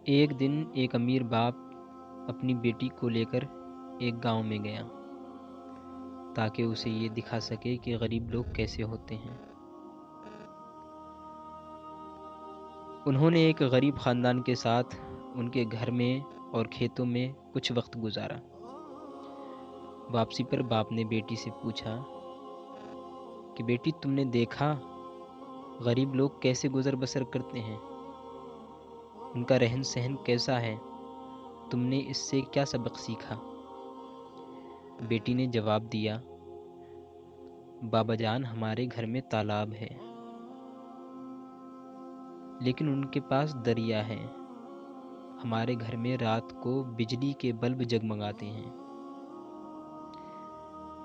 ایک دن ایک امیر باپ اپنی بیٹی کو لے کر ایک گاؤں میں گیا تاکہ اسے یہ دکھا سکے کہ غریب لوگ کیسے ہوتے ہیں۔ انہوں نے ایک غریب خاندان کے ساتھ ان کے گھر میں اور کھیتوں میں کچھ وقت گزارا۔ واپسی پر باپ نے بیٹی سے پوچھا کہ بیٹی، تم نے دیکھا غریب لوگ کیسے گزر بسر کرتے ہیں؟ ان کا رہن سہن کیسا ہے؟ تم نے اس سے کیا سبق سیکھا؟ بیٹی نے جواب دیا، بابا جان، ہمارے گھر میں تالاب ہے لیکن ان کے پاس دریا ہے۔ ہمارے گھر میں رات کو بجلی کے بلب جگمگاتے ہیں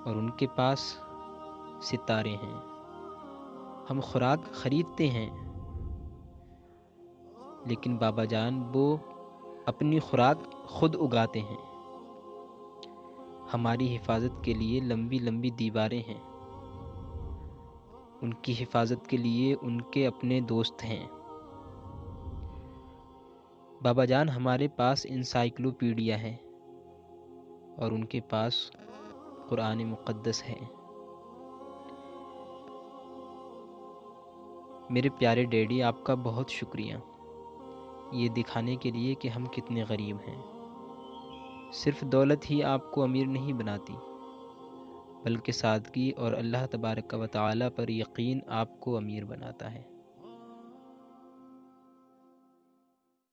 اور ان کے پاس ستارے ہیں۔ ہم خوراک خریدتے ہیں لیکن بابا جان وہ اپنی خوراک خود اگاتے ہیں۔ ہماری حفاظت کے لیے لمبی لمبی دیواریں ہیں، ان کی حفاظت کے لیے ان کے اپنے دوست ہیں۔ بابا جان، ہمارے پاس انسائکلوپیڈیا ہے اور ان کے پاس قرآن مقدس ہے۔ میرے پیارے ڈیڈی، آپ کا بہت شکریہ، یہ دکھانے کے لیے کہ ہم کتنے غریب ہیں۔ صرف دولت ہی آپ کو امیر نہیں بناتی، بلکہ سادگی اور اللہ تبارک و تعالی پر یقین آپ کو امیر بناتا ہے۔